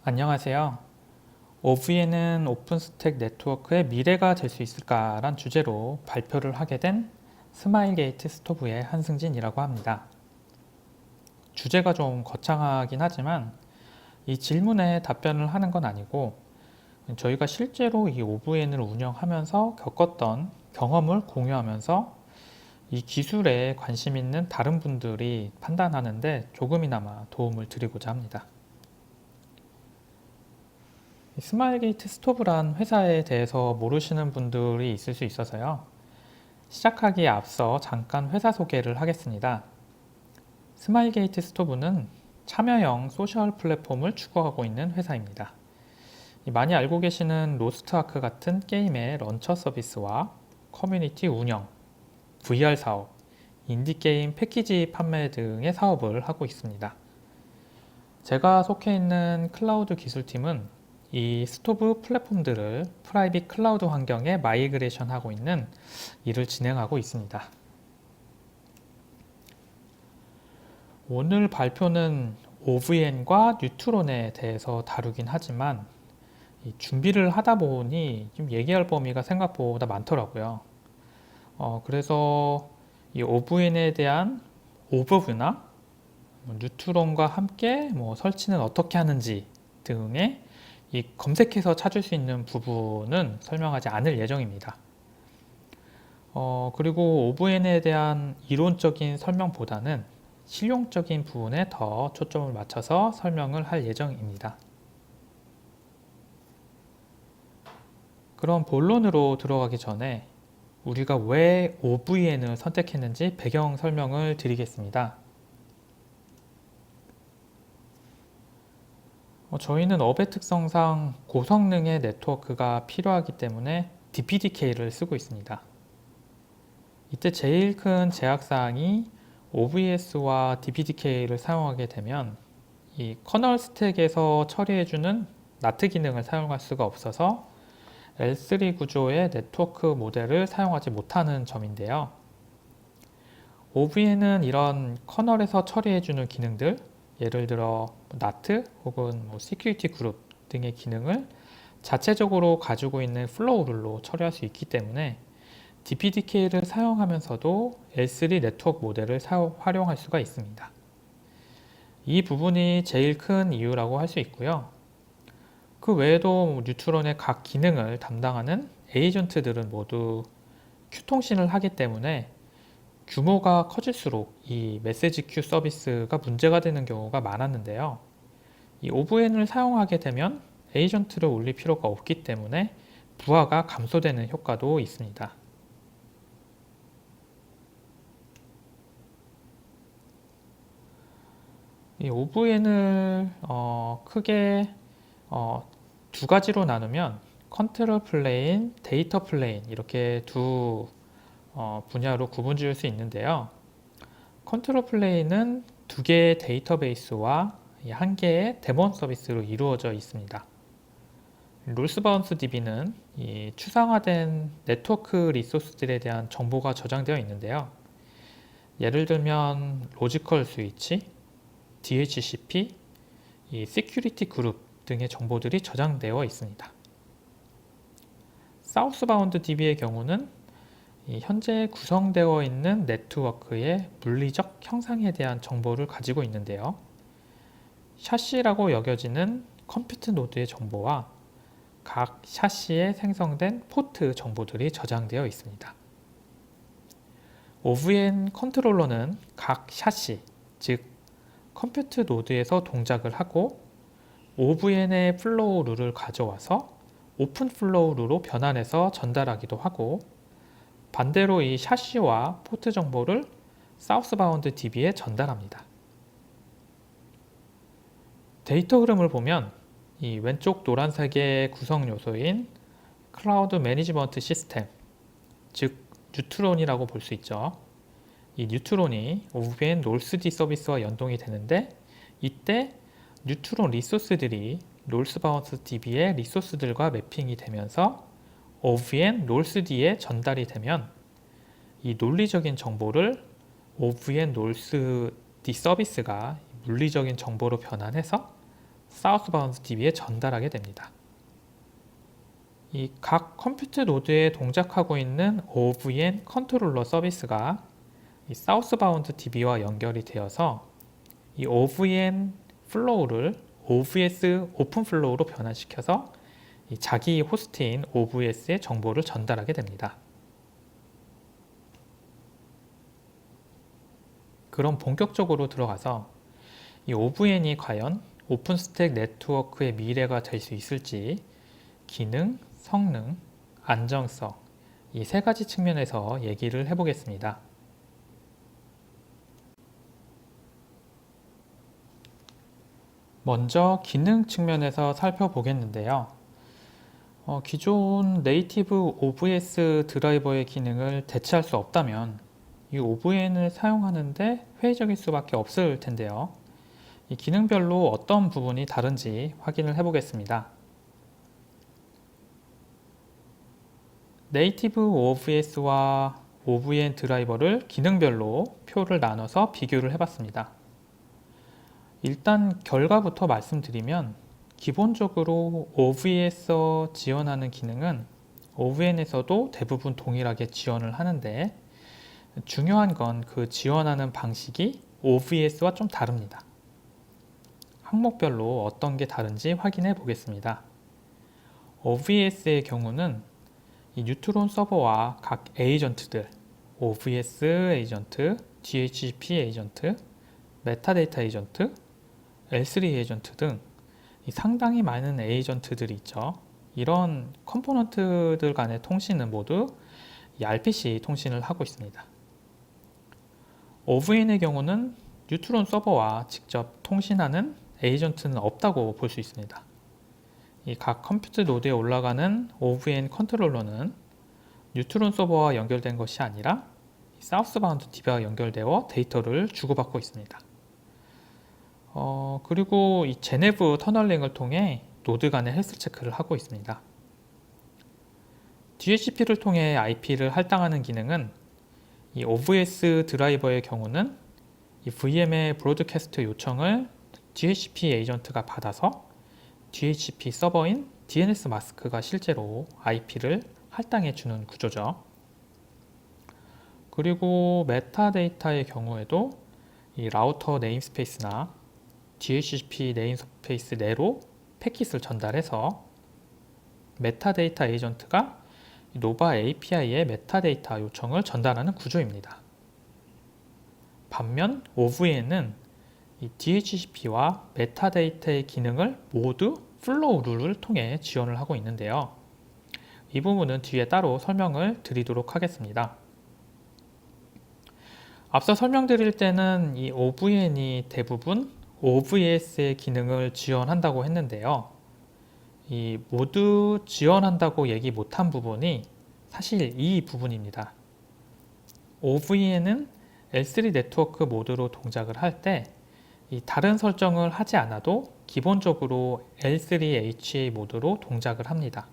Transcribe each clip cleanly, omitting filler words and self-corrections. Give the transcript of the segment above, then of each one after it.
안녕하세요. OVN은 오픈스택 네트워크의 미래가 될 수 있을까란 주제로 발표를 하게 된 스마일게이트 스토브의 한승진이라고 합니다. 주제가 좀 거창하긴 하지만 이 질문에 답변을 하는 건 아니고 저희가 실제로 이 OVN을 운영하면서 겪었던 경험을 공유하면서 이 기술에 관심 있는 다른 분들이 판단하는데 조금이나마 도움을 드리고자 합니다. 스마일게이트 스토브란 회사에 대해서 모르시는 분들이 있을 수 있어서요. 시작하기에 앞서 잠깐 회사 소개를 하겠습니다. 스마일게이트 스토브는 참여형 소셜 플랫폼을 추구하고 있는 회사입니다. 많이 알고 계시는 로스트아크 같은 게임의 런처 서비스와 커뮤니티 운영, VR 사업, 인디게임 패키지 판매 등의 사업을 하고 있습니다. 제가 속해 있는 클라우드 기술팀은 이 스토브 플랫폼들을 프라이빗 클라우드 환경에 마이그레이션 하고 있는 일을 진행하고 있습니다. 오늘 발표는 OVN과 뉴트론에 대해서 다루긴 하지만 준비를 하다 보니 좀 얘기할 범위가 생각보다 많더라고요. 그래서 이 OVN에 대한 오버뷰나 뉴트론과 함께 설치는 어떻게 하는지 등의 이 검색해서 찾을 수 있는 부분은 설명하지 않을 예정입니다. 그리고 OVN에 대한 이론적인 설명보다는 실용적인 부분에 더 초점을 맞춰서 설명을 할 예정입니다. 그럼 본론으로 들어가기 전에 우리가 왜 OVN을 선택했는지 배경 설명을 드리겠습니다. 저희는 업의 특성상 고성능의 네트워크가 필요하기 때문에 DPDK를 쓰고 있습니다. 이때 제일 큰 제약사항이 OVS와 DPDK를 사용하게 되면 이 커널 스택에서 처리해주는 NAT 기능을 사용할 수가 없어서 L3 구조의 네트워크 모델을 사용하지 못하는 점인데요. OVN은 이런 커널에서 처리해주는 기능들, 예를 들어 NAT 혹은 시큐리티 그룹 등의 기능을 자체적으로 가지고 있는 플로우 룰로 처리할 수 있기 때문에 DPDK를 사용하면서도 L3 네트워크 모델을 활용할 수가 있습니다. 이 부분이 제일 큰 이유라고 할 수 있고요. 그 외에도 뉴트론의 각 기능을 담당하는 에이전트들은 모두 큐통신을 하기 때문에 규모가 커질수록 이 메시지 큐 서비스가 문제가 되는 경우가 많았는데요. 이 OVN을 사용하게 되면 에이전트를 올릴 필요가 없기 때문에 부하가 감소되는 효과도 있습니다. 이 OVN을 크게 두 가지로 나누면 컨트롤 플레인, 데이터 플레인 이렇게 두 분야로 구분 지을 수 있는데요. 컨트롤 플레인은 두 개의 데이터베이스와 한 개의 데몬 서비스로 이루어져 있습니다. 롤스바운스 DB는 이 추상화된 네트워크 리소스들에 대한 정보가 저장되어 있는데요. 예를 들면 로지컬 스위치, DHCP, 이 시큐리티 그룹 등의 정보들이 저장되어 있습니다. 사우스바운드 DB의 경우는 현재 구성되어 있는 네트워크의 물리적 형상에 대한 정보를 가지고 있는데요. 샤시라고 여겨지는 컴퓨트 노드의 정보와 각 샤시에 생성된 포트 정보들이 저장되어 있습니다. OVN 컨트롤러는 각 샤시, 즉 컴퓨트 노드에서 동작을 하고 OVN의 플로우 룰을 가져와서 오픈 플로우 룰로 변환해서 전달하기도 하고 반대로 이 샤시와 포트 정보를 사우스바운드 DB에 전달합니다. 데이터 흐름을 보면 이 왼쪽 노란색의 구성 요소인 클라우드 매니지먼트 시스템, 즉 뉴트론이라고 볼 수 있죠. 이 뉴트론이 OVN 롤스D 서비스와 연동이 되는데 이때 뉴트론 리소스들이 롤스바운스 DB의 리소스들과 매핑이 되면서 OVN 롤스D에 전달이 되면 이 논리적인 정보를 OVN 롤스D 서비스가 물리적인 정보로 변환해서 사우스바운드 DB에 전달하게 됩니다. 이 각 컴퓨터 노드에 동작하고 있는 OVN 컨트롤러 서비스가 이 사우스바운드 DB와 연결이 되어서 이 OVN 플로우를 OVS 오픈 플로우로 변환시켜서 이 자기 호스트인 OVS에 정보를 전달하게 됩니다. 그럼 본격적으로 들어가서 이 OVN이 과연 오픈스택 네트워크의 미래가 될 수 있을지 기능, 성능, 안정성 이 세 가지 측면에서 얘기를 해보겠습니다. 먼저 기능 측면에서 살펴보겠는데요. 기존 네이티브 OVS 드라이버의 기능을 대체할 수 없다면 이 OVN을 사용하는데 회의적일 수밖에 없을 텐데요. 이 기능별로 어떤 부분이 다른지 확인을 해보겠습니다. 네이티브 OVS와 OVN 드라이버를 기능별로 표를 나눠서 비교를 해봤습니다. 일단 결과부터 말씀드리면 기본적으로 OVS에서 지원하는 기능은 OVN에서도 대부분 동일하게 지원을 하는데 중요한 건 그 지원하는 방식이 OVS와 좀 다릅니다. 항목별로 어떤 게 다른지 확인해 보겠습니다. OVS의 경우는 이 뉴트론 서버와 각 에이전트들, OVS 에이전트, DHCP 에이전트, 메타데이터 에이전트, L3 에이전트 등 상당히 많은 에이전트들이 있죠. 이런 컴포넌트들 간의 통신은 모두 이 RPC 통신을 하고 있습니다. OVN의 경우는 뉴트론 서버와 직접 통신하는 에이전트는 없다고 볼 수 있습니다. 이 각 컴퓨터 노드에 올라가는 OVN 컨트롤러는 뉴트론 서버와 연결된 것이 아니라 사우스바운드 DB와 연결되어 데이터를 주고받고 있습니다. 그리고 이 제네브 터널링을 통해 노드 간의 헬스 체크를 하고 있습니다. DHCP를 통해 IP를 할당하는 기능은 이 OVS 드라이버의 경우는 이 VM의 브로드캐스트 요청을 DHCP 에이전트가 받아서 DHCP 서버인 DNS 마스크가 실제로 IP를 할당해 주는 구조죠. 그리고 메타데이터의 경우에도 이 라우터 네임스페이스나 DHCP 네임스페이스 내로 패킷을 전달해서 메타데이터 에이전트가 노바 API의 메타데이터 요청을 전달하는 구조입니다. 반면 OVN은 이 DHCP와 메타데이터의 기능을 모두 플로우 룰을 통해 지원을 하고 있는데요. 이 부분은 뒤에 따로 설명을 드리도록 하겠습니다. 앞서 설명드릴 때는 이 OVN이 대부분 OVS의 기능을 지원한다고 했는데요. 이 모두 지원한다고 얘기 못한 부분이 사실 이 부분입니다. OVN은 L3 네트워크 모드로 동작을 할 때 이 다른 설정을 하지 않아도 기본적으로 L3HA 모드로 동작을 합니다.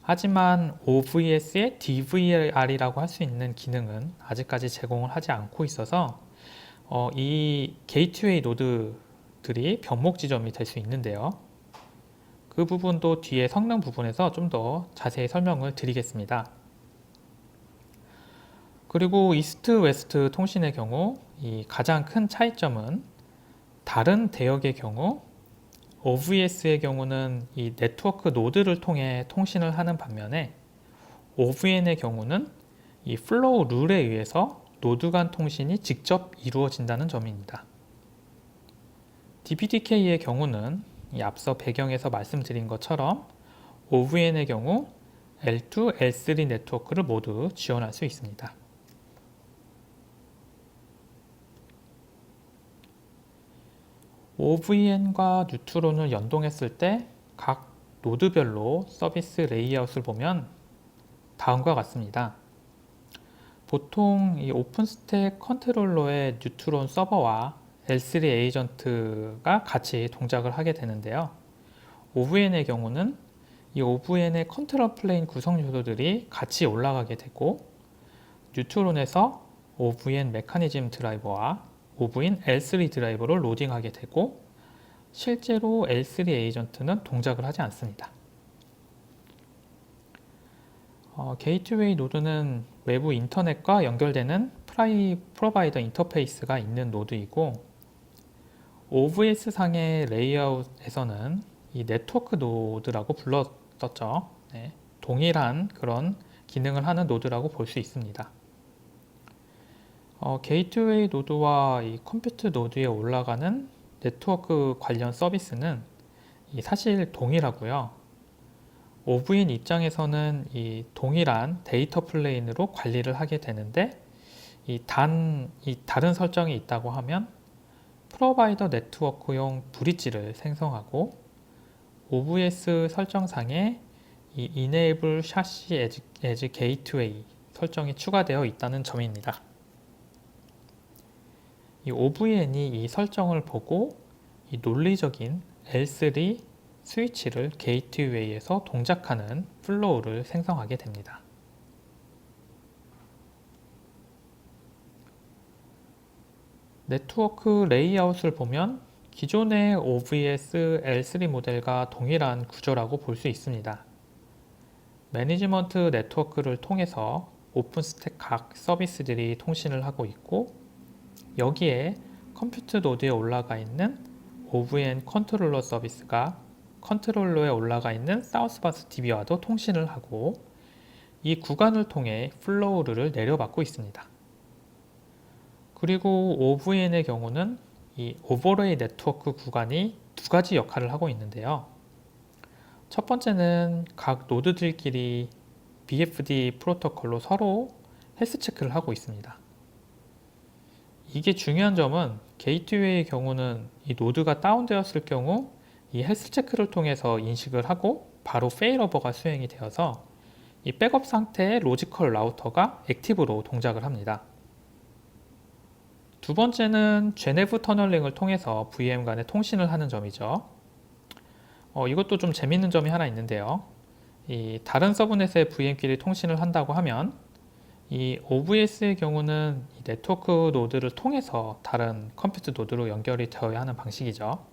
하지만 OVS의 DVR이라고 할 수 있는 기능은 아직까지 제공을 하지 않고 있어서 이 게이트웨이 노드들이 변목 지점이 될 수 있는데요. 그 부분도 뒤에 성능 부분에서 좀 더 자세히 설명을 드리겠습니다. 그리고 이스트 웨스트 통신의 경우 이 가장 큰 차이점은 다른 대역의 경우 OVS의 경우는 이 네트워크 노드를 통해 통신을 하는 반면에 OVN의 경우는 이 플로우 룰에 의해서 노드 간 통신이 직접 이루어진다는 점입니다. DPDK의 경우는 이 앞서 배경에서 말씀드린 것처럼 OVN의 경우 L2, L3 네트워크를 모두 지원할 수 있습니다. OVN과 뉴트론을 연동했을 때 각 노드별로 서비스 레이아웃을 보면 다음과 같습니다. 보통 이 오픈스택 컨트롤러의 뉴트론 서버와 L3 에이전트가 같이 동작을 하게 되는데요. OVN의 경우는 이 OVN의 컨트롤 플레인 구성 요소들이 같이 올라가게 되고 뉴트론에서 OVN 메커니즘 드라이버와 OVN L3 드라이버를 로딩하게 되고 실제로 L3 에이전트는 동작을 하지 않습니다. 게이트웨이 노드는 외부 인터넷과 연결되는 프로바이더 인터페이스가 있는 노드이고, OVS 상의 레이아웃에서는 이 네트워크 노드라고 불렀었죠. 네, 동일한 그런 기능을 하는 노드라고 볼 수 있습니다. 게이트웨이 노드와 이 컴퓨트 노드에 올라가는 네트워크 관련 서비스는 사실 동일하고요. OVN 입장에서는 이 동일한 데이터 플레인으로 관리를 하게 되는데, 다른 설정이 있다고 하면 프로바이더 네트워크용 브릿지를 생성하고, OVS 설정상에 이 Enable Chassis as Gateway 설정이 추가되어 있다는 점입니다. 이 OVN이 이 설정을 보고 이 논리적인 L3 스위치를 게이트웨이에서 동작하는 플로우를 생성하게 됩니다. 네트워크 레이아웃을 보면 기존의 OVS L3 모델과 동일한 구조라고 볼 수 있습니다. 매니지먼트 네트워크를 통해서 오픈스택 각 서비스들이 통신을 하고 있고, 여기에 컴퓨트 노드에 올라가 있는 OVN 컨트롤러 서비스가 컨트롤러에 올라가 있는 사우스바스 DB와도 통신을 하고, 이 구간을 통해 플로우를 내려받고 있습니다. 그리고 OVN의 경우는 이 오버레이 네트워크 구간이 두 가지 역할을 하고 있는데요. 첫 번째는 각 노드들끼리 BFD 프로토콜로 서로 헬스 체크를 하고 있습니다. 이게 중요한 점은 게이트웨이의 경우는 이 노드가 다운되었을 경우 이 헬스 체크를 통해서 인식을 하고 바로 페일오버가 수행이 되어서 이 백업 상태의 로지컬 라우터가 액티브로 동작을 합니다. 두 번째는 제네브 터널링을 통해서 VM 간에 통신을 하는 점이죠. 이것도 좀 재밌는 점이 하나 있는데요. 이 다른 서브넷의 VM끼리 통신을 한다고 하면 이 OVS의 경우는 이 네트워크 노드를 통해서 다른 컴퓨터 노드로 연결이 되어야 하는 방식이죠.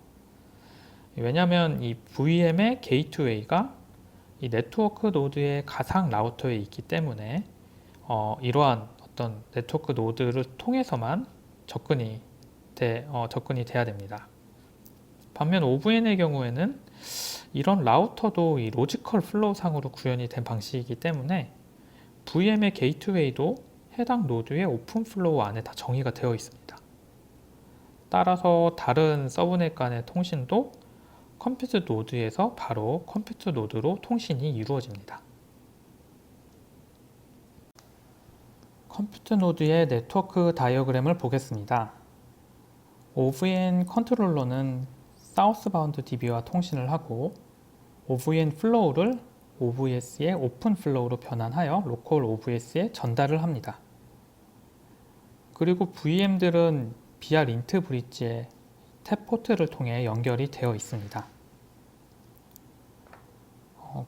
왜냐하면 이 VM의 게이트웨이가 이 네트워크 노드의 가상 라우터에 있기 때문에 이러한 어떤 네트워크 노드를 통해서만 접근이 돼야 됩니다. 반면 OVN의 경우에는 이런 라우터도 이 로지컬 플로우 상으로 구현이 된 방식이기 때문에 VM의 게이트웨이도 해당 노드의 오픈 플로우 안에 다 정의가 되어 있습니다. 따라서 다른 서브넷 간의 통신도 컴퓨터 노드에서 바로 컴퓨터 노드로 통신이 이루어집니다. 컴퓨터 노드의 네트워크 다이어그램을 보겠습니다. OVN 컨트롤러는 사우스바운드 DB와 통신을 하고, OVN 플로우를 OVS의 오픈 플로우로 변환하여 로컬 OVS에 전달을 합니다. 그리고 VM들은 BR 인트 브릿지의 탭 포트를 통해 연결이 되어 있습니다.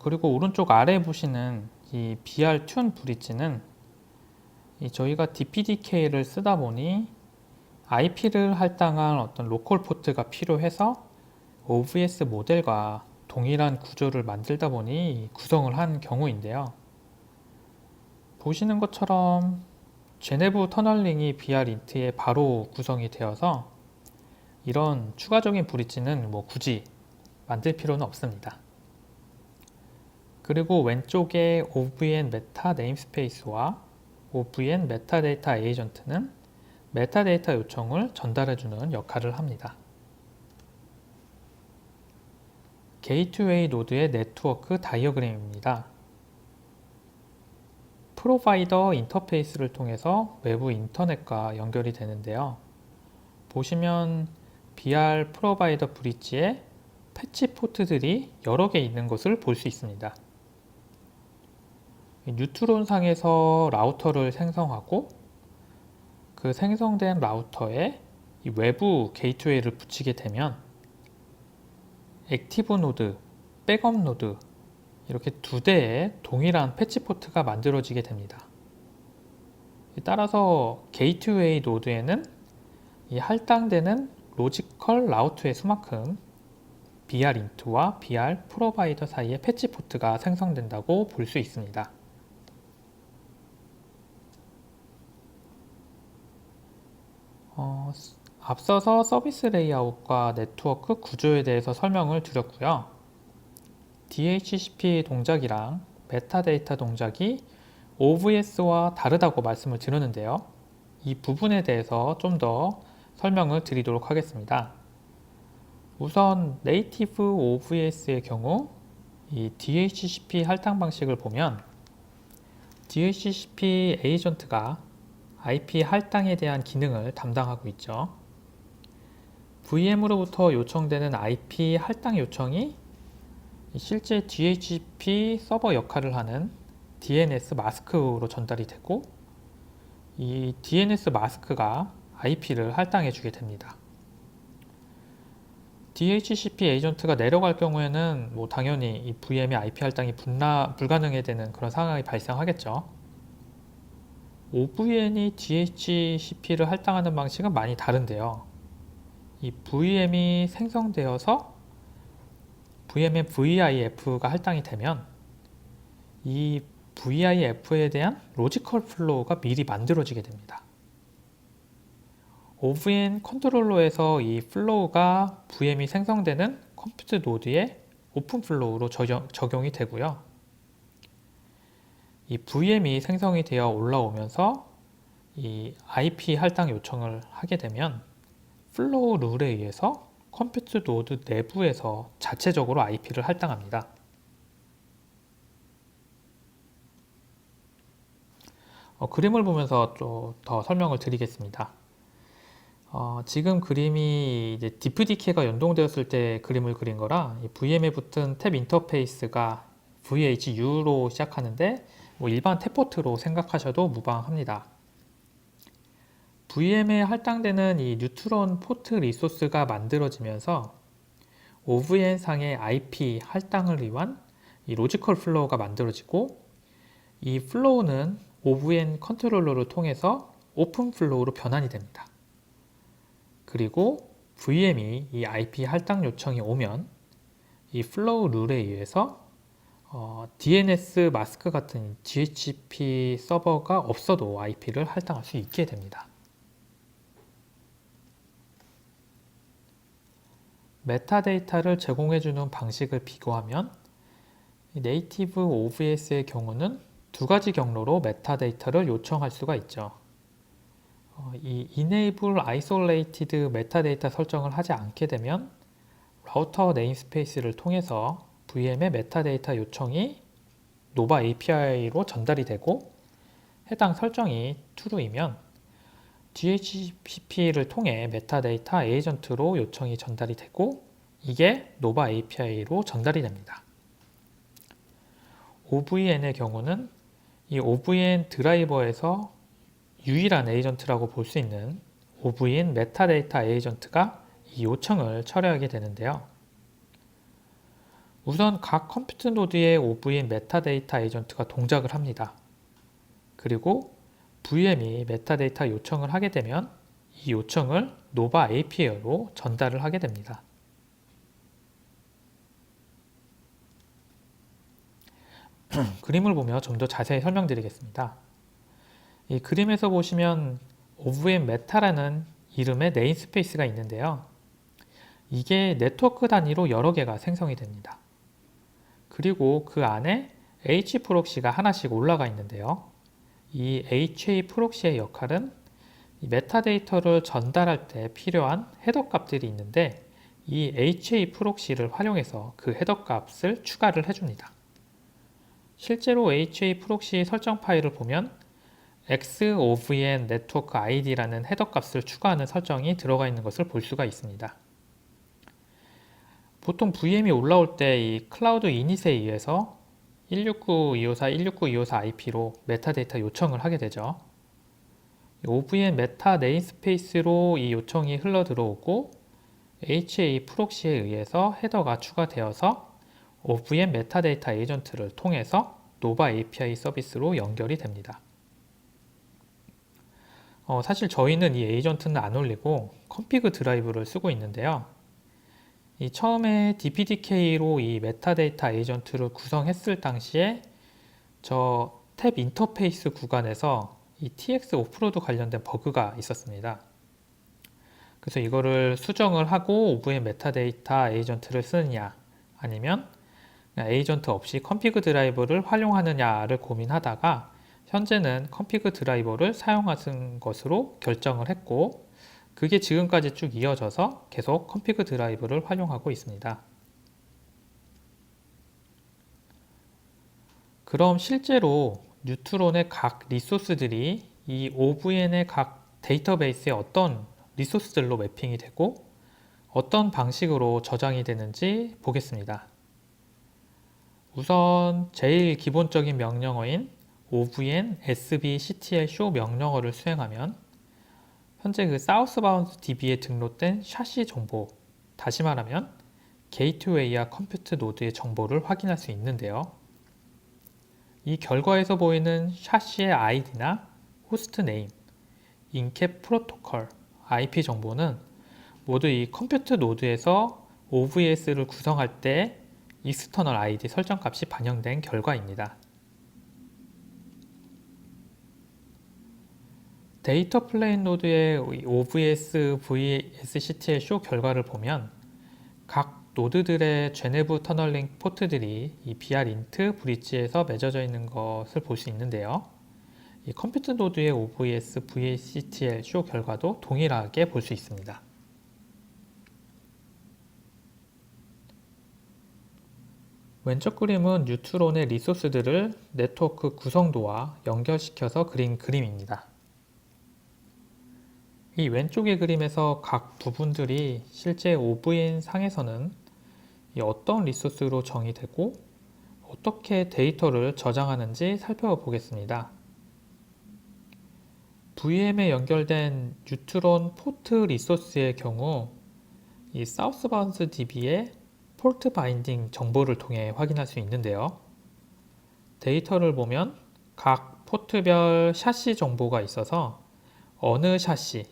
그리고 오른쪽 아래에 보시는 이 BR 튠 브릿지는 저희가 DPDK를 쓰다 보니 IP를 할당한 어떤 로컬 포트가 필요해서 OVS 모델과 동일한 구조를 만들다 보니 구성을 한 경우인데요. 보시는 것처럼 제네브 터널링이 BR 인트에 바로 구성이 되어서 이런 추가적인 브릿지는 굳이 만들 필요는 없습니다. 그리고 왼쪽에 OVN 메타 네임스페이스와 OVN 메타데이터 에이전트는 메타데이터 요청을 전달해주는 역할을 합니다. 게이트웨이 노드의 네트워크 다이어그램입니다. 프로바이더 인터페이스를 통해서 외부 인터넷과 연결이 되는데요. 보시면 BR 프로바이더 브릿지에 패치 포트들이 여러 개 있는 것을 볼 수 있습니다. 뉴트론 상에서 라우터를 생성하고 그 생성된 라우터에 이 외부 게이트웨이를 붙이게 되면 액티브 노드, 백업 노드 이렇게 두 대의 동일한 패치 포트가 만들어지게 됩니다. 따라서 게이트웨이 노드에는 이 할당되는 로지컬 라우터의 수만큼 brint와 br 프로바이더 사이에 패치 포트가 생성된다고 볼 수 있습니다. 앞서서 서비스 레이아웃과 네트워크 구조에 대해서 설명을 드렸고요. DHCP 동작이랑 메타데이터 동작이 OVS와 다르다고 말씀을 드렸는데요. 이 부분에 대해서 좀 더 설명을 드리도록 하겠습니다. 우선 네이티브 OVS의 경우 이 DHCP 할당 방식을 보면 DHCP 에이전트가 IP 할당에 대한 기능을 담당하고 있죠. VM으로부터 요청되는 IP 할당 요청이 실제 DHCP 서버 역할을 하는 DNS 마스크로 전달이 되고, 이 DNS 마스크가 IP를 할당해 주게 됩니다. DHCP 에이전트가 내려갈 경우에는 당연히 이 VM의 IP 할당이 불가능해 되는 그런 상황이 발생하겠죠. OVN이 DHCP를 할당하는 방식은 많이 다른데요. 이 VM이 생성되어서 VM의 VIF가 할당이 되면 이 VIF에 대한 로지컬 플로우가 미리 만들어지게 됩니다. OVN 컨트롤러에서 이 플로우가 VM이 생성되는 컴퓨트 노드의 오픈 플로우로 적용이 되고요. 이 VM이 생성이 되어 올라오면서 이 IP 할당 요청을 하게 되면 플로우 룰에 의해서 컴퓨트 노드 내부에서 자체적으로 IP를 할당합니다. 그림을 보면서 좀 더 설명을 드리겠습니다. 지금 그림이 이제 DPDK가 연동되었을 때 그림을 그린 거라 VM에 붙은 탭 인터페이스가 VHU로 시작하는데 일반 탭 포트로 생각하셔도 무방합니다. VM에 할당되는 이 뉴트론 포트 리소스가 만들어지면서 OVN 상의 IP 할당을 위한 이 로지컬 플로우가 만들어지고, 이 플로우는 OVN 컨트롤러를 통해서 오픈 플로우로 변환이 됩니다. 그리고 VM이 이 IP 할당 요청이 오면 이 플로우 룰에 의해서 DNS 마스크 같은 DHCP 서버가 없어도 IP를 할당할 수 있게 됩니다. 메타데이터를 제공해주는 방식을 비교하면 네이티브 OVS의 경우는 두 가지 경로로 메타데이터를 요청할 수가 있죠. 이 Enable Isolated Metadata 설정을 하지 않게 되면 라우터 네임스페이스를 통해서 VM의 메타데이터 요청이 노바 API로 전달이 되고, 해당 설정이 true이면 DHCP를 통해 메타데이터 에이전트로 요청이 전달이 되고, 이게 노바 API로 전달이 됩니다. OVN의 경우는 이 OVN 드라이버에서 유일한 에이전트라고 볼 수 있는 OVN 메타데이터 에이전트가 이 요청을 처리하게 되는데요. 우선 각 컴퓨터 노드의 OVN 메타데이터 에이전트가 동작을 합니다. 그리고 VM이 메타데이터 요청을 하게 되면 이 요청을 노바 API로 전달을 하게 됩니다. 그림을 보며 좀 더 자세히 설명드리겠습니다. 이 그림에서 보시면 OVN 메타라는 이름의 네임스페이스가 있는데요. 이게 네트워크 단위로 여러 개가 생성이 됩니다. 그리고 그 안에 H 프록시가 하나씩 올라가 있는데요. 이 HA 프록시의 역할은 이 메타데이터를 전달할 때 필요한 헤더 값들이 있는데, 이 HA 프록시를 활용해서 그 헤더 값을 추가를 해줍니다. 실제로 HA 프록시 설정 파일을 보면 XOVN Network ID라는 헤더 값을 추가하는 설정이 들어가 있는 것을 볼 수가 있습니다. 보통 VM이 올라올 때 이 클라우드 이닛에 의해서 169.254, 169.254 IP로 메타데이터 요청을 하게 되죠. OVN 메타 네임스페이스로 이 요청이 흘러 들어오고 HA 프록시에 의해서 헤더가 추가되어서 OVN 메타데이터 에이전트를 통해서 노바 API 서비스로 연결이 됩니다. 사실 저희는 이 에이전트는 안 올리고 컨피그 드라이브를 쓰고 있는데요. 이 처음에 DPDK로 이 메타데이터 에이전트를 구성했을 당시에 저 탭 인터페이스 구간에서 이 TX 오프로드 관련된 버그가 있었습니다. 그래서 이거를 수정을 하고 OVM 메타데이터 에이전트를 쓰느냐 아니면 에이전트 없이 컨피그 드라이버를 활용하느냐를 고민하다가 현재는 컨피그 드라이버를 사용하는 것으로 결정을 했고 그게 지금까지 쭉 이어져서 계속 컨피그 드라이버를 활용하고 있습니다. 그럼 실제로 뉴트론의 각 리소스들이 이 OVN의 각 데이터베이스에 어떤 리소스들로 매핑이 되고 어떤 방식으로 저장이 되는지 보겠습니다. 우선 제일 기본적인 명령어인 ovn sbctl show 명령어를 수행하면 현재 그 사우스바운드 DB에 등록된 샤시 정보, 다시 말하면 게이트웨이와 컴퓨트 노드의 정보를 확인할 수 있는데요. 이 결과에서 보이는 샤시의 ID나 호스트 네임, 인캡 프로토콜, IP 정보는 모두 이 컴퓨트 노드에서 OVS를 구성할 때 익스터널 ID 설정값이 반영된 결과입니다. 데이터 플레인 노드의 OVS VSCTL 쇼 결과를 보면 각 노드들의 제네브 터널링 포트들이 이 BR-INT 브릿지에서 맺어져 있는 것을 볼 수 있는데요. 이 컴퓨터 노드의 OVS VSCTL 쇼 결과도 동일하게 볼 수 있습니다. 왼쪽 그림은 뉴트론의 리소스들을 네트워크 구성도와 연결시켜서 그린 그림입니다. 이 왼쪽의 그림에서 각 부분들이 실제 OVN 상에서는 어떤 리소스로 정의되고 어떻게 데이터를 저장하는지 살펴보겠습니다. VM에 연결된 뉴트론 포트 리소스의 경우 이 사우스바운드 DB의 포트 바인딩 정보를 통해 확인할 수 있는데요. 데이터를 보면 각 포트별 샤시 정보가 있어서 어느 샤시,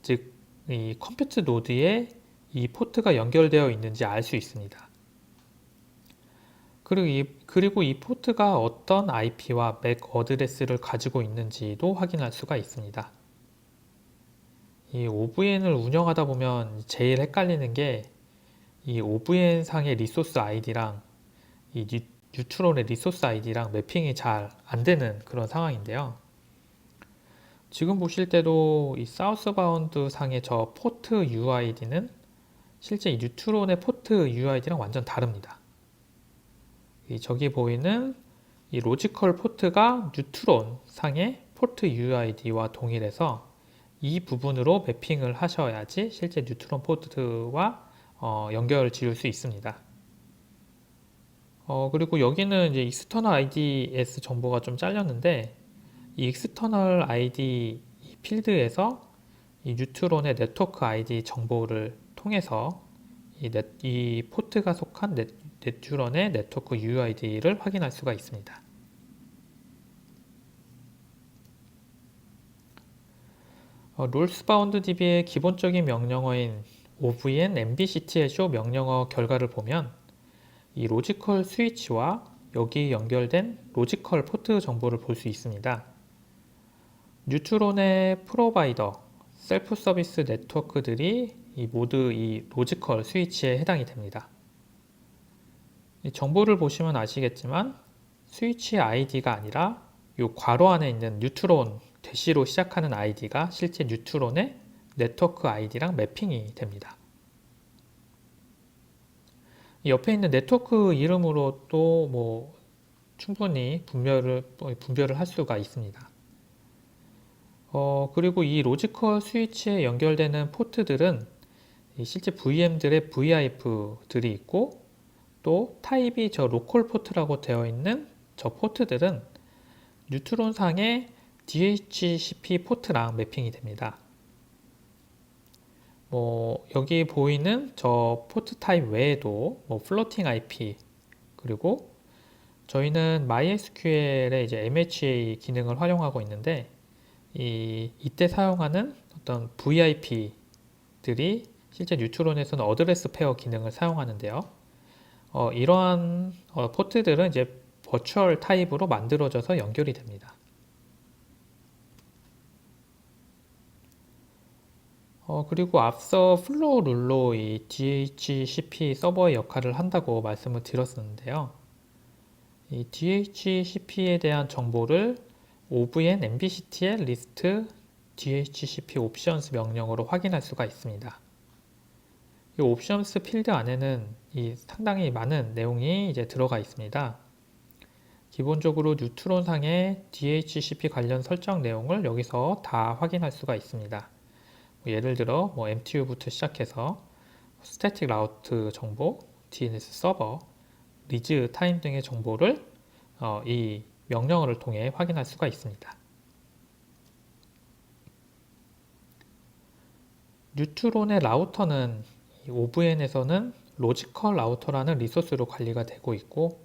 즉 이 컴퓨트 노드에 이 포트가 연결되어 있는지 알 수 있습니다. 그리고 이 포트가 어떤 IP와 MAC 어드레스를 가지고 있는지도 확인할 수가 있습니다. 이 OVN을 운영하다 보면 제일 헷갈리는 게 이 OVN 상의 리소스 아이디랑 이 뉴트론의 리소스 아이디랑 매핑이 잘 안 되는 그런 상황인데요. 지금 보실 때도 이 사우스바운드 상의 저 포트 UID는 실제 이 뉴트론의 포트 UID랑 완전 다릅니다. 저기 보이는 이 로지컬 포트가 뉴트론 상의 포트 UID와 동일해서 이 부분으로 매핑을 하셔야지 실제 뉴트론 포트와 연결을 지을 수 있습니다. 그리고 여기는 이제 external IDS 정보가 좀 잘렸는데 이 external ID 필드에서 이 뉴트론의 네트워크 ID 정보를 통해서 이 포트가 속한 뉴트론의 네트워크 UID를 확인할 수가 있습니다. 롤스바운드 DB의 기본적인 명령어인 ovn mbctl show 명령어 결과를 보면 이 로지컬 스위치와 여기 연결된 로지컬 포트 정보를 볼 수 있습니다. 뉴트론의 프로바이더, 셀프 서비스 네트워크들이 모두 이 로지컬 스위치에 해당이 됩니다. 이 정보를 보시면 아시겠지만 스위치 아이디가 아니라 이 괄호 안에 있는 뉴트론 대시로 시작하는 아이디가 실제 뉴트론의 네트워크 아이디랑 매핑이 됩니다. 옆에 있는 네트워크 이름으로 또 충분히 분별을 할 수가 있습니다. 그리고 이 로지컬 스위치에 연결되는 포트들은 실제 VM들의 VIP들이 있고 또 타입이 저 로컬 포트라고 되어 있는 저 포트들은 뉴트론상의 DHCP 포트랑 매핑이 됩니다. 여기 보이는 저 포트 타입 외에도 플로팅 IP 그리고 저희는 MySQL의 이제 MHA 기능을 활용하고 있는데 이때 사용하는 어떤 VIP들이 실제 뉴트론에서는 어드레스 페어 기능을 사용하는데요. 이러한 포트들은 이제 버추얼 타입으로 만들어져서 연결이 됩니다. 그리고 앞서 플로우 룰로 이 DHCP 서버의 역할을 한다고 말씀을 드렸었는데요. 이 DHCP에 대한 정보를 ovn mbctl list DHCP options 명령으로 확인할 수가 있습니다. 이 옵션스 필드 안에는 상당히 많은 내용이 이제 들어가 있습니다. 기본적으로 뉴트론상의 DHCP 관련 설정 내용을 여기서 다 확인할 수가 있습니다. 예를 들어 MTU부터 시작해서 스태틱 라우트 정보, DNS 서버, 리즈 타임 등의 정보를 이 명령어를 통해 확인할 수가 있습니다. 뉴트론의 라우터는 OVN에서는 로지컬 라우터라는 리소스로 관리가 되고 있고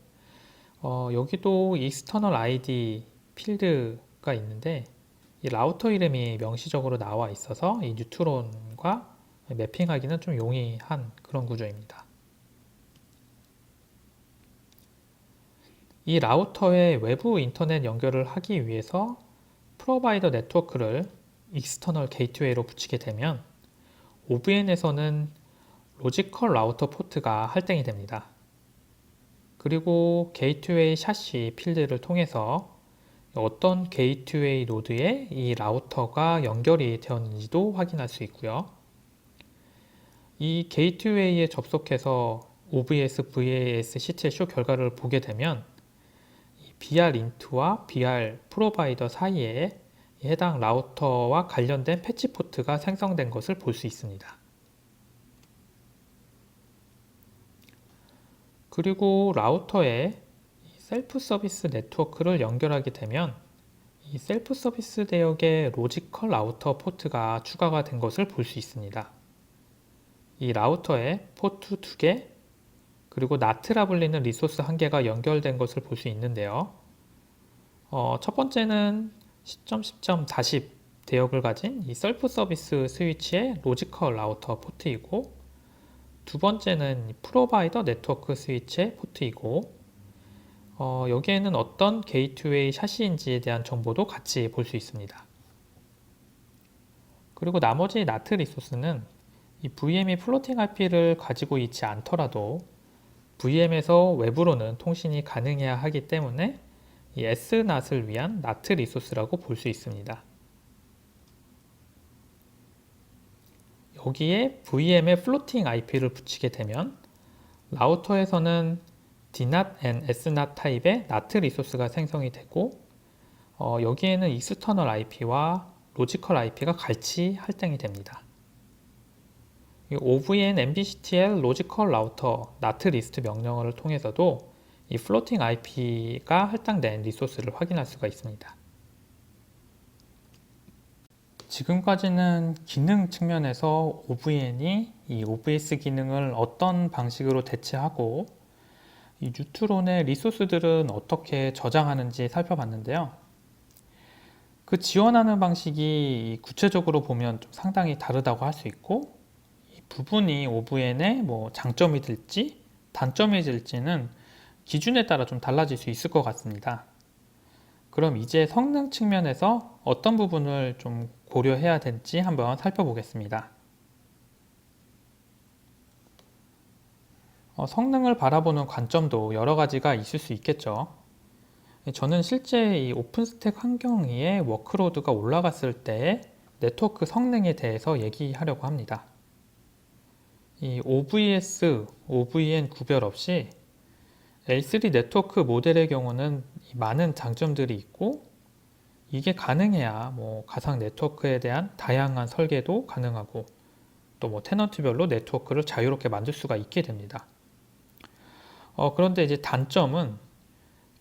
여기도 익스터널 ID 필드가 있는데 이 라우터 이름이 명시적으로 나와 있어서 이 뉴트론과 매핑하기는 좀 용이한 그런 구조입니다. 이 라우터의 외부 인터넷 연결을 하기 위해서 프로바이더 네트워크를 익스터널 게이트웨이로 붙이게 되면 OVN에서는 로지컬 라우터 포트가 할당이 됩니다. 그리고 게이트웨이 샷시 필드를 통해서 어떤 게이트웨이 노드에 이 라우터가 연결이 되었는지도 확인할 수 있고요. 이 게이트웨이에 접속해서 OVS, VAS, CTL-쇼 결과를 보게 되면 BR 인트와 BR 프로바이더 사이에 해당 라우터와 관련된 패치 포트가 생성된 것을 볼 수 있습니다. 그리고 라우터에 셀프 서비스 네트워크를 연결하게 되면 이 셀프 서비스 대역에 로지컬 라우터 포트가 추가가 된 것을 볼 수 있습니다. 이 라우터에 포트 2개 그리고 나트라 불리는 리소스 1개가 연결된 것을 볼 수 있는데요. 첫 번째는 10.10.40 대역을 가진 이 셀프 서비스 스위치의 로지컬 라우터 포트이고 두 번째는 프로바이더 네트워크 스위치의 포트이고 여기에는 어떤 게이트웨이 샷시인지에 대한 정보도 같이 볼 수 있습니다. 그리고 나머지 나트 리소스는 이 VM이 플로팅 IP를 가지고 있지 않더라도 VM에서 외부로는 통신이 가능해야 하기 때문에 이 SNAT을 위한 나트 리소스라고 볼 수 있습니다. 여기에 VM에 플로팅 IP를 붙이게 되면 라우터에서는 DNAT and SNAT 타입의 NAT 리소스가 생성이 되고 여기에는 익스터널 IP와 로지컬 IP가 같이 할당이 됩니다. OVN MBCTL 로지컬 라우터 NAT 리스트 명령어를 통해서도 이 플로팅 IP가 할당된 리소스를 확인할 수가 있습니다. 지금까지는 기능 측면에서 OVN이 이 OBS 기능을 어떤 방식으로 대체하고 이 뉴트론의 리소스들은 어떻게 저장하는지 살펴봤는데요. 그 지원하는 방식이 구체적으로 보면 좀 상당히 다르다고 할 수 있고 이 부분이 OVN의 장점이 될지 단점이 될지는 기준에 따라 좀 달라질 수 있을 것 같습니다. 그럼 이제 성능 측면에서 어떤 부분을 좀 고려해야 될지 한번 살펴보겠습니다. 성능을 바라보는 관점도 여러 가지가 있을 수 있겠죠. 저는 실제 이 오픈스택 환경 위에 워크로드가 올라갔을 때 네트워크 성능에 대해서 얘기하려고 합니다. 이 OVS, OVN 구별 없이 L3 네트워크 모델의 경우는 많은 장점들이 있고 이게 가능해야 가상 네트워크에 대한 다양한 설계도 가능하고 또 테넌트별로 네트워크를 자유롭게 만들 수가 있게 됩니다. 그런데 이제 단점은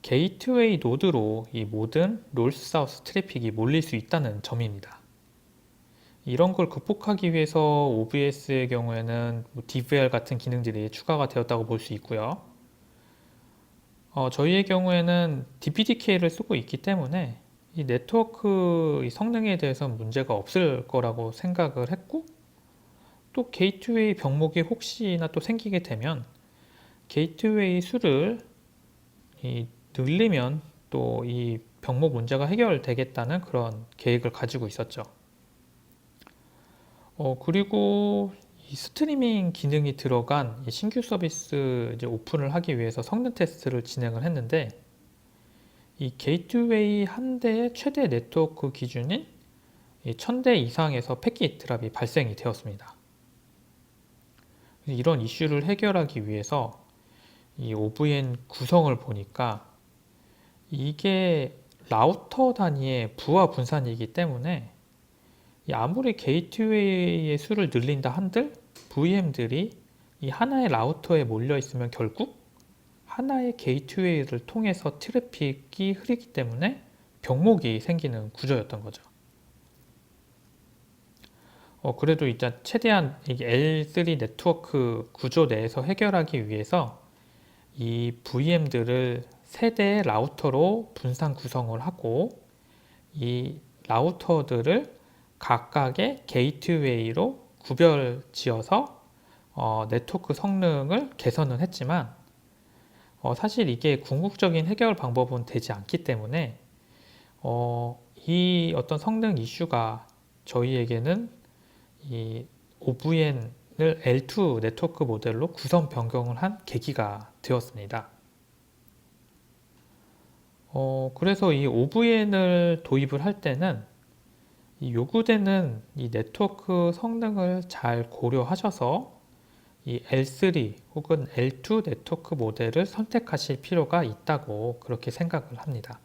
게이트웨이 노드로 이 모든 노스 사우스 트래픽이 몰릴 수 있다는 점입니다. 이런 걸 극복하기 위해서 OVS의 경우에는 DVR 같은 기능들이 추가가 되었다고 볼 수 있고요. 저희의 경우에는 DPDK를 쓰고 있기 때문에 이 네트워크 성능에 대해서는 문제가 없을 거라고 생각을 했고 또 게이트웨이 병목이 혹시나 또 생기게 되면 게이트웨이 수를 늘리면 또 이 병목 문제가 해결되겠다는 그런 계획을 가지고 있었죠. 그리고 이 스트리밍 기능이 들어간 이 신규 서비스 이제 오픈을 하기 위해서 성능 테스트를 진행을 했는데, 이 게이트웨이 한 대의 최대 네트워크 기준인 1000대 이상에서 패킷 드랍이 발생이 되었습니다. 이런 이슈를 해결하기 위해서 이 OVN 구성을 보니까 이게 라우터 단위의 부하 분산이기 때문에 아무리 게이트웨이의 수를 늘린다 한들 VM들이 이 하나의 라우터에 몰려 있으면 결국 하나의 게이트웨이를 통해서 트래픽이 흐르기 때문에 병목이 생기는 구조였던 거죠. 그래도 일단 최대한 L3 네트워크 구조 내에서 해결하기 위해서 이 VM들을 세대의 라우터로 분산 구성을 하고 이 라우터들을 각각의 게이트웨이로 구별 지어서 네트워크 성능을 개선은 했지만 사실 이게 궁극적인 해결 방법은 되지 않기 때문에 이 어떤 성능 이슈가 저희에게는 이 OVN을 L2 네트워크 모델로 구성 변경을 한 계기가 되었습니다. 그래서 이 OVN을 도입을 할 때는 이 요구되는 이 네트워크 성능을 잘 고려하셔서 이 L3 혹은 L2 네트워크 모델을 선택하실 필요가 있다고 그렇게 생각을 합니다.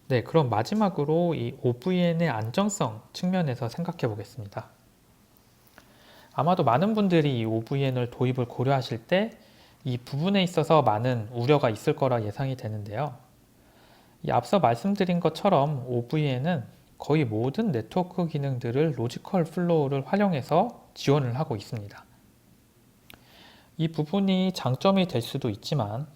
네, 그럼 마지막으로 이 OVN의 안정성 측면에서 생각해 보겠습니다. 아마도 많은 분들이 이 OVN을 도입을 고려하실 때 이 부분에 있어서 많은 우려가 있을 거라 예상이 되는데요. 앞서 말씀드린 것처럼 OVN은 거의 모든 네트워크 기능들을 로지컬 플로우를 활용해서 지원을 하고 있습니다. 이 부분이 장점이 될 수도 있지만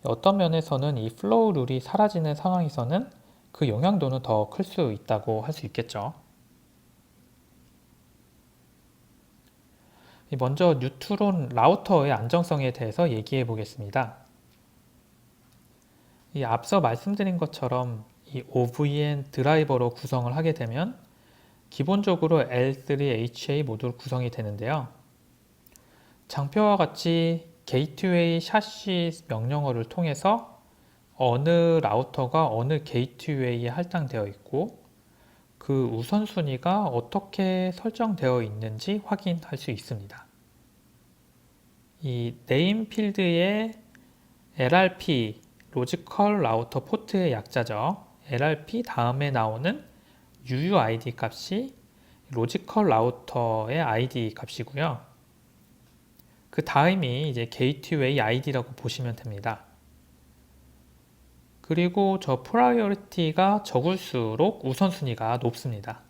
어떤 면에서는 이 플로우 룰이 사라지는 상황에서는 그 영향도는 더 클 수 있다고 할 수 있겠죠. 먼저 뉴트론 라우터의 안정성에 대해서 얘기해 보겠습니다. 앞서 말씀드린 것처럼 이 OVN 드라이버로 구성을 하게 되면 기본적으로 L3HA 모듈 구성이 되는데요. 장표와 같이 게이트웨이 샤시 명령어를 통해서 어느 라우터가 어느 게이트웨이에 할당되어 있고 그 우선순위가 어떻게 설정되어 있는지 확인할 수 있습니다. 이 네임 필드의 LRP 로지컬 라우터 포트의 약자죠. LRP 다음에 나오는 UUID 값이 로지컬 라우터의 ID 값이고요. 그 다음이 이제 게이트웨이 ID라고 보시면 됩니다. 그리고 저 프라이어리티가 적을수록 우선순위가 높습니다.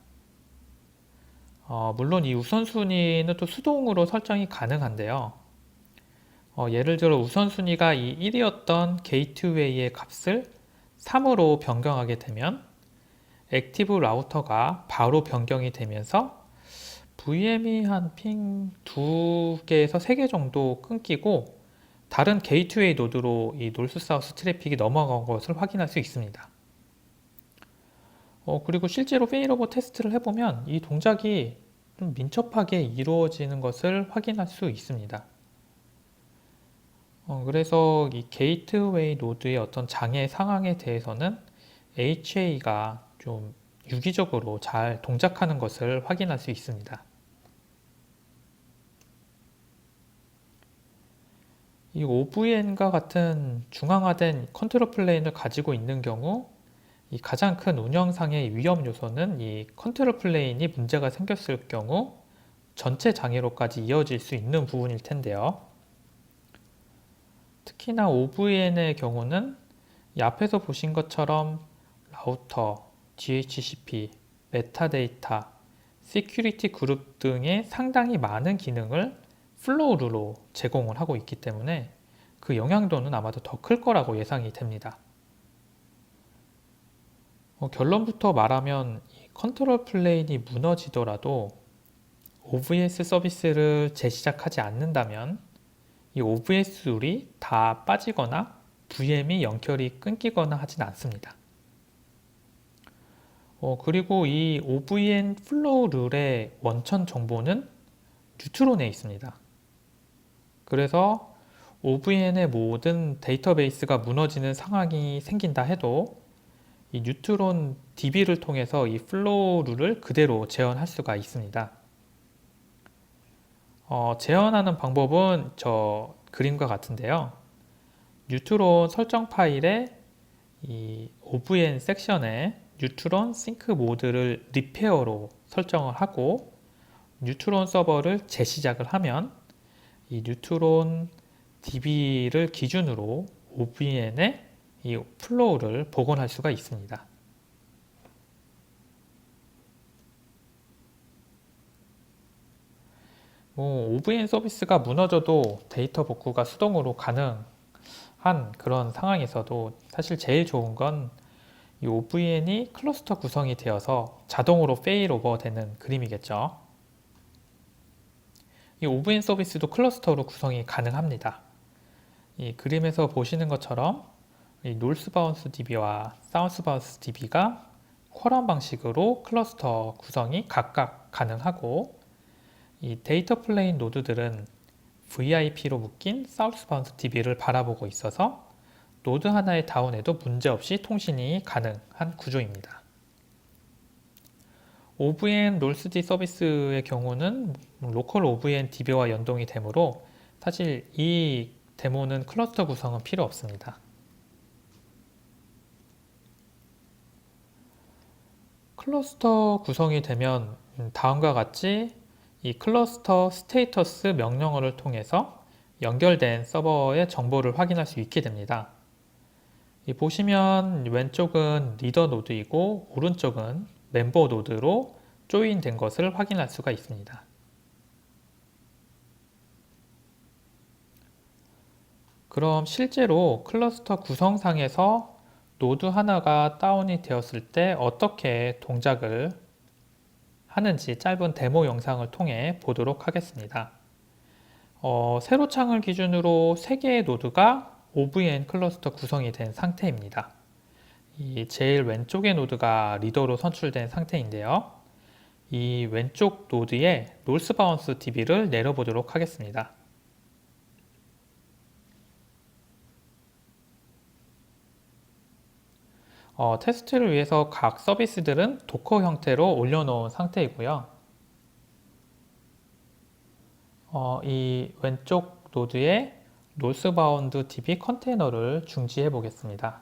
물론 이 우선순위는 또 수동으로 설정이 가능한데요. 예를 들어 우선순위가 이 1이었던 게이트웨이의 값을 3으로 변경하게 되면 액티브 라우터가 바로 변경이 되면서 VM이 한 핑 2개에서 3개 정도 끊기고 다른 게이트웨이 노드로 이 노스 사우스 트래픽이 넘어간 것을 확인할 수 있습니다. 그리고 실제로 페일오버 테스트를 해보면 이 동작이 좀 민첩하게 이루어지는 것을 확인할 수 있습니다. 그래서 이 게이트웨이 노드의 어떤 장애 상황에 대해서는 HA가 좀 유기적으로 잘 동작하는 것을 확인할 수 있습니다. 이 OVN과 같은 중앙화된 컨트롤 플레인을 가지고 있는 경우 이 가장 큰 운영상의 위험 요소는 이 컨트롤 플레인이 문제가 생겼을 경우 전체 장애로까지 이어질 수 있는 부분일 텐데요. 특히나 OVN의 경우는 이 앞에서 보신 것처럼 라우터, DHCP, 메타데이터, 시큐리티 그룹 등의 상당히 많은 기능을 플로우로 제공을 하고 있기 때문에 그 영향도는 아마도 더 클 거라고 예상이 됩니다. 결론부터 말하면 이 컨트롤 플레인이 무너지더라도 OVS 서비스를 재시작하지 않는다면 이 OVS 룰이 다 빠지거나 VM이 연결이 끊기거나 하진 않습니다. 그리고 이 OVN 플로우 룰의 원천 정보는 뉴트론에 있습니다. 그래서 OVN의 모든 데이터베이스가 무너지는 상황이 생긴다 해도 이 뉴트론 DB를 통해서 이 플로우 룰을 그대로 재현할 수가 있습니다. 재현하는 방법은 저 그림과 같은데요. 뉴트론 설정 파일에 이 OVN 섹션에 뉴트론 싱크 모드를 리페어로 설정을 하고 뉴트론 서버를 재시작을 하면 이 뉴트론 DB를 기준으로 OVN의 이 플로우를 복원할 수가 있습니다. OVN 서비스가 무너져도 데이터 복구가 수동으로 가능한 그런 상황에서도 사실 제일 좋은 건 이 OVN이 클러스터 구성이 되어서 자동으로 페일오버 되는 그림이겠죠. 이 OVN 서비스도 클러스터로 구성이 가능합니다. 이 그림에서 보시는 것처럼 이 노스바운스 DB와 사우스바운스 DB가 쿼럼 방식으로 클러스터 구성이 각각 가능하고 이 데이터 플레인 노드들은 VIP로 묶인 사우스바운스 DB를 바라보고 있어서 노드 하나의 다운에도 문제없이 통신이 가능한 구조입니다. OVN 롤스디 서비스의 경우는 로컬 OVN DB와 연동이 되므로 사실 이 데모는 클러스터 구성은 필요 없습니다. 클러스터 구성이 되면 다음과 같이 이 클러스터 스테이터스 명령어를 통해서 연결된 서버의 정보를 확인할 수 있게 됩니다. 보시면 왼쪽은 리더 노드이고 오른쪽은 멤버 노드로 조인된 것을 확인할 수가 있습니다. 그럼 실제로 클러스터 구성상에서 노드 하나가 다운이 되었을 때 어떻게 동작을 하는지 짧은 데모 영상을 통해 보도록 하겠습니다. 세로 창을 기준으로 3개의 노드가 OVN 클러스터 구성이 된 상태입니다. 이 제일 왼쪽의 노드가 리더로 선출된 상태인데요. 이 왼쪽 노드에 노스바운스 DB를 내려보도록 하겠습니다. 테스트를 위해서 각 서비스들은 도커 형태로 올려놓은 상태이고요. 이 왼쪽 노드에 노스바운드 DB 컨테이너를 중지해 보겠습니다.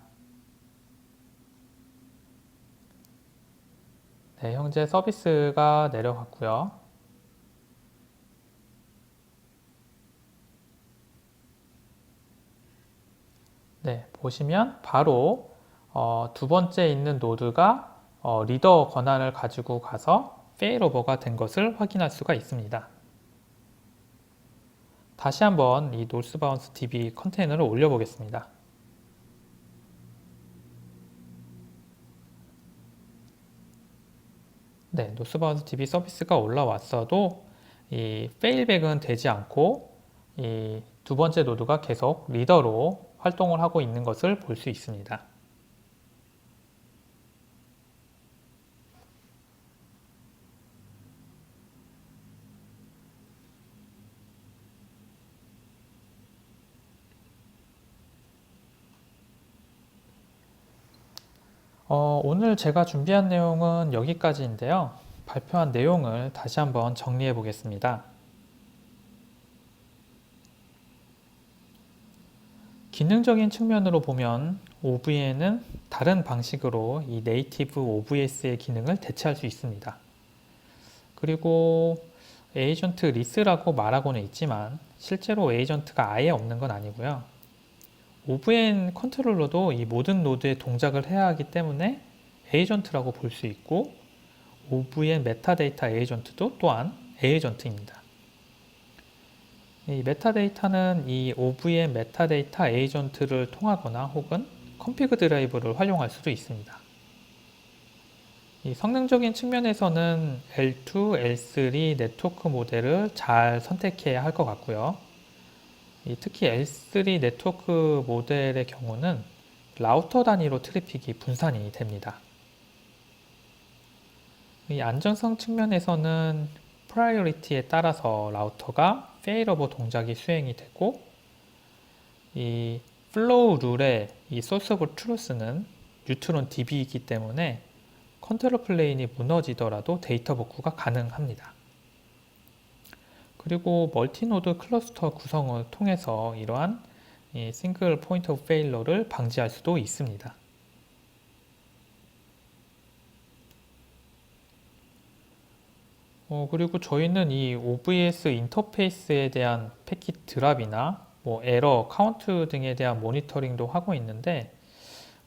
네, 현재 서비스가 내려갔고요. 네, 보시면 바로 두 번째 있는 노드가 리더 권한을 가지고 가서 페일오버가 된 것을 확인할 수가 있습니다. 다시 한번 이 노스바운스 DB 컨테이너를 올려보겠습니다. 네, 노스바운스 DB 서비스가 올라왔어도 이 페일백은 되지 않고 이 두 번째 노드가 계속 리더로 활동을 하고 있는 것을 볼 수 있습니다. 오늘 제가 준비한 내용은 여기까지인데요. 발표한 내용을 다시 한번 정리해 보겠습니다. 기능적인 측면으로 보면 OVN은 다른 방식으로 이 네이티브 OVS의 기능을 대체할 수 있습니다. 그리고 에이전트 리스라고 말하고는 있지만 실제로 에이전트가 아예 없는 건 아니고요. OVN 컨트롤러도 이 모든 노드에 동작을 해야 하기 때문에 에이전트라고 볼 수 있고 OVN 메타데이터 에이전트도 또한 에이전트입니다. 이 메타데이터는 이 OVN 메타데이터 에이전트를 통하거나 혹은 컨피그 드라이브를 활용할 수도 있습니다. 이 성능적인 측면에서는 L2, L3 네트워크 모델을 잘 선택해야 할 것 같고요. 특히 L3 네트워크 모델의 경우는 라우터 단위로 트래픽이 분산이 됩니다. 이 안전성 측면에서는 프라이어리티에 따라서 라우터가 페일오버 동작이 수행이 되고, 이 플로우 룰의 이 소스 오브 트루스는 뉴트론 DB이기 때문에 컨트롤 플레인이 무너지더라도 데이터 복구가 가능합니다. 그리고 멀티노드 클러스터 구성을 통해서 이러한 싱글 포인트 오브 페일러를 방지할 수도 있습니다. 그리고 저희는 이 OVS 인터페이스에 대한 패킷 드랍이나 에러 카운트 등에 대한 모니터링도 하고 있는데,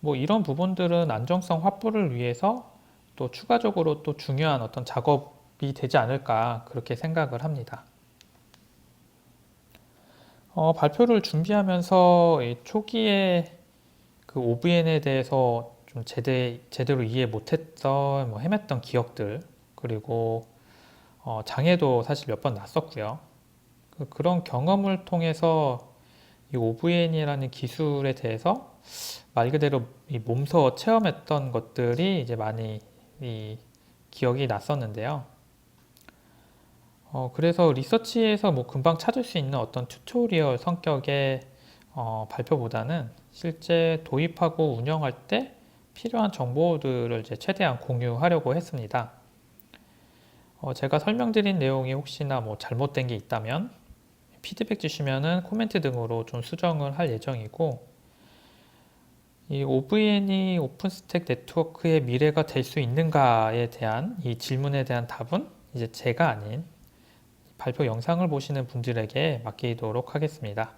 이런 부분들은 안정성 확보를 위해서 또 추가적으로 또 중요한 어떤 작업이 되지 않을까 그렇게 생각을 합니다. 발표를 준비하면서 초기에 그 OVN에 대해서 좀 제대로 이해 못했던 헤맸던 기억들, 그리고 장애도 사실 몇 번 났었고요. 그런 경험을 통해서 이 OVN이라는 기술에 대해서 말 그대로 이 몸소 체험했던 것들이 이제 많이 이 기억이 났었는데요. 그래서 리서치에서 금방 찾을 수 있는 어떤 튜토리얼 성격의 발표보다는 실제 도입하고 운영할 때 필요한 정보들을 이제 최대한 공유하려고 했습니다. 제가 설명드린 내용이 혹시나 잘못된 게 있다면 피드백 주시면은 코멘트 등으로 좀 수정을 할 예정이고, 이 OVN이 오픈스택 네트워크의 미래가 될 수 있는가에 대한 이 질문에 대한 답은 이제 제가 아닌 발표 영상을 보시는 분들에게 맡기도록 하겠습니다.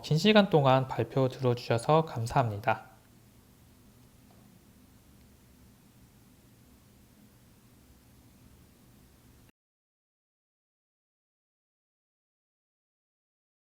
긴 시간 동안 발표 들어주셔서 감사합니다.